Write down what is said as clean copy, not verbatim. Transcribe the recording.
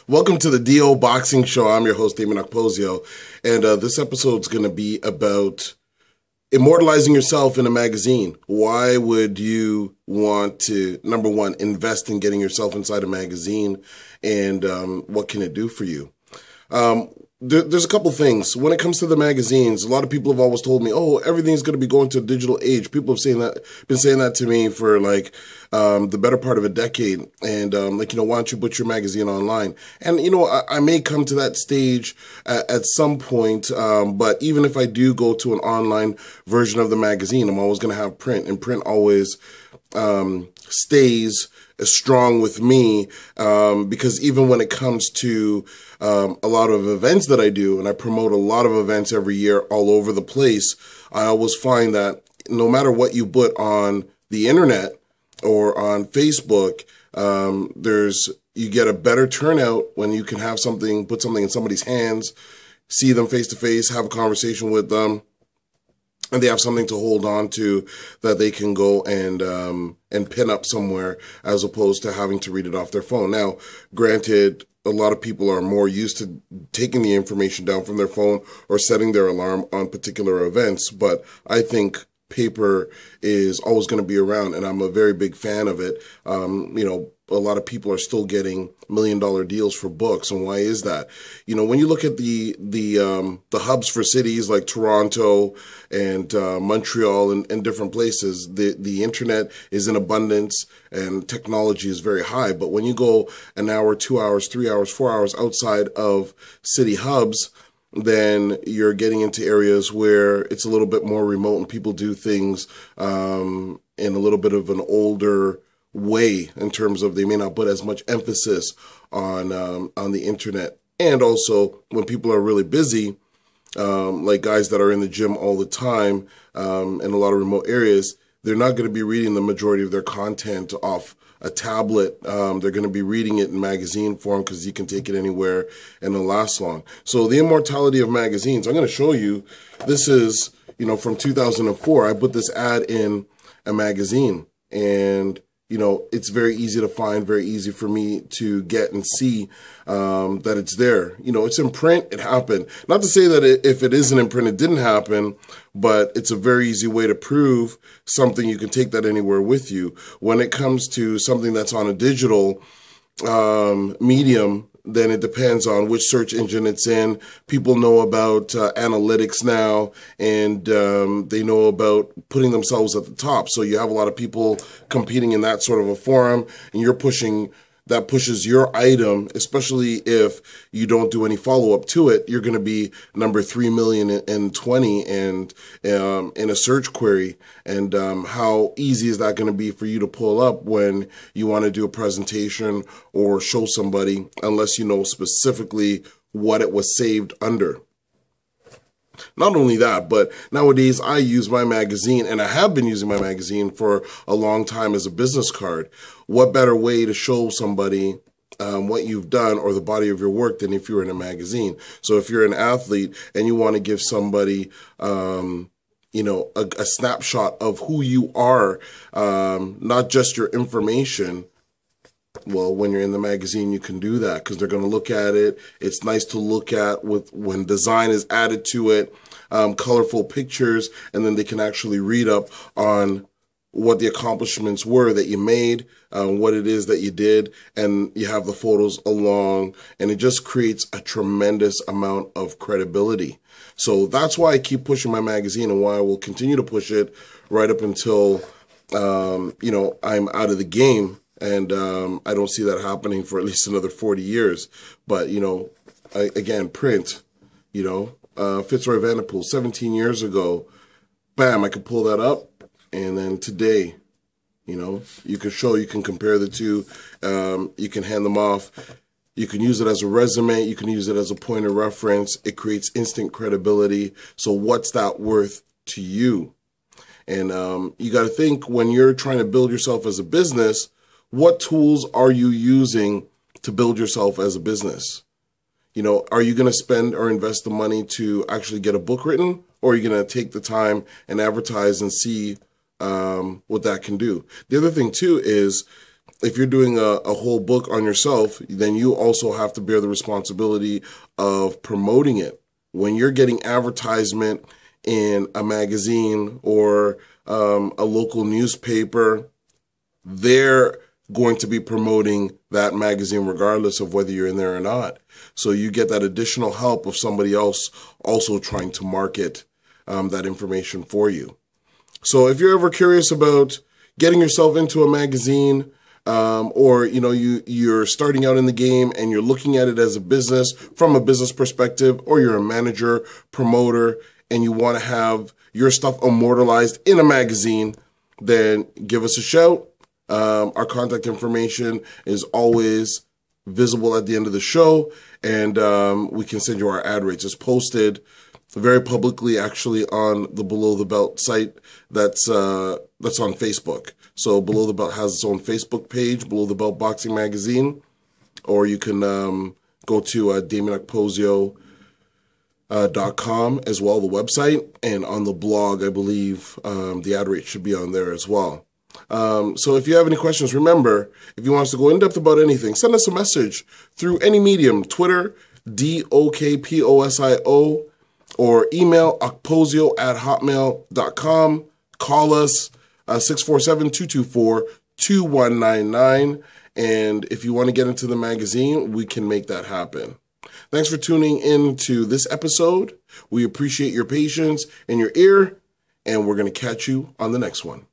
Welcome to the DO Boxing Show. I'm your host, Dameon Okposio, and this episode's going to be about immortalizing yourself in a magazine. Why would you want to, number one, invest in getting yourself inside a magazine, and what can it do for you? There's a couple things. When it comes to the magazines, a lot of people have always told me, oh, everything's going to be going to a digital age. People have been saying that to me for the better part of a decade. And why don't you put your magazine online? And, I may come to that stage at some point. But even if I do go to an online version of the magazine, I'm always going to have print, and print always stays strong with me, because even when it comes to a lot of events that I do, and I promote a lot of events every year all over the place, I always find that no matter what you put on the internet or on Facebook, you get a better turnout when you can have put something in somebody's hands, see them face to face, have a conversation with them, and they have something to hold on to that they can go and pin up somewhere, as opposed to having to read it off their phone. Now, granted, a lot of people are more used to taking the information down from their phone or setting their alarm on particular events, but I think paper is always going to be around, and I'm a very big fan of it. A lot of people are still getting $1 million deals for books, and why is that? When you look at the hubs for cities like Toronto and Montreal and different places, the internet is in abundance and technology is very high. But when you go an hour, 2 hours, 3 hours, 4 hours outside of city hubs, then you're getting into areas where it's a little bit more remote and people do things in a little bit of an older way, in terms of they may not put as much emphasis on the internet. And also, when people are really busy, like guys that are in the gym all the time in a lot of remote areas, they're not going to be reading the majority of their content off a tablet. They're going to be reading it in magazine form, because you can take it anywhere and it'll last long. So the immortality of magazines, I'm going to show you. This is, from 2004. I put this ad in a magazine, and it's very easy to find, very easy for me to get and see that it's there. It's in print. It happened. Not to say that if it isn't in print, it didn't happen, but it's a very easy way to prove something. You can take that anywhere with you. When it comes to something that's on a digital medium, then it depends on which search engine it's in. People know about analytics now, and they know about putting themselves at the top. So you have a lot of people competing in that sort of a forum, and that pushes your item, especially if you don't do any follow-up to it. You're going to be number 3,020,020 and in a search query. And how easy is that going to be for you to pull up when you want to do a presentation or show somebody, unless you know specifically what it was saved under? Not only that, but nowadays I use my magazine, and I have been using my magazine for a long time, as a business card. What better way to show somebody what you've done or the body of your work than if you're in a magazine? So if you're an athlete and you want to give somebody a snapshot of who you are, not just your information, well, when you're in the magazine, you can do that, because they're going to look at it. It's nice to look at when design is added to it, colorful pictures, and then they can actually read up on what the accomplishments were that you made, what it is that you did, and you have the photos along, and it just creates a tremendous amount of credibility. So that's why I keep pushing my magazine, and why I will continue to push it right up until, I'm out of the game. And I don't see that happening for at least another 40 years. But, again, print, Fitzroy Vanderpool, 17 years ago, bam, I could pull that up. And then today, you can compare the two. You can hand them off. You can use it as a resume. You can use it as a point of reference. It creates instant credibility. So what's that worth to you? And you got to think, when you're trying to build yourself as a business, what tools are you using to build yourself as a business? Are you going to spend or invest the money to actually get a book written, or are you going to take the time and advertise and see what that can do? The other thing too is if you're doing a whole book on yourself, then you also have to bear the responsibility of promoting it. When you're getting advertisement in a magazine or a local newspaper, they're going to be promoting that magazine regardless of whether you're in there or not. So you get that additional help of somebody else also trying to market that information for you. So if you're ever curious about getting yourself into a magazine, or you're starting out in the game and you're looking at it as a business from a business perspective, or you're a manager, promoter, and you want to have your stuff immortalized in a magazine, then give us a shout. Our contact information is always visible at the end of the show, and we can send you our ad rates. It's posted very publicly, actually, on the Below the Belt site that's on Facebook. So Below the Belt has its own Facebook page, Below the Belt Boxing Magazine, or you can go to Dameon Okposio.com as well, the website, and on the blog, I believe the ad rate should be on there as well. So if you have any questions, remember, if you want us to go in depth about anything, send us a message through any medium, Twitter, DOKPOSIO, or email okposio@hotmail.com. Call us 647-224-2199. And if you want to get into the magazine, we can make that happen. Thanks for tuning in to this episode. We appreciate your patience and your ear, and we're going to catch you on the next one.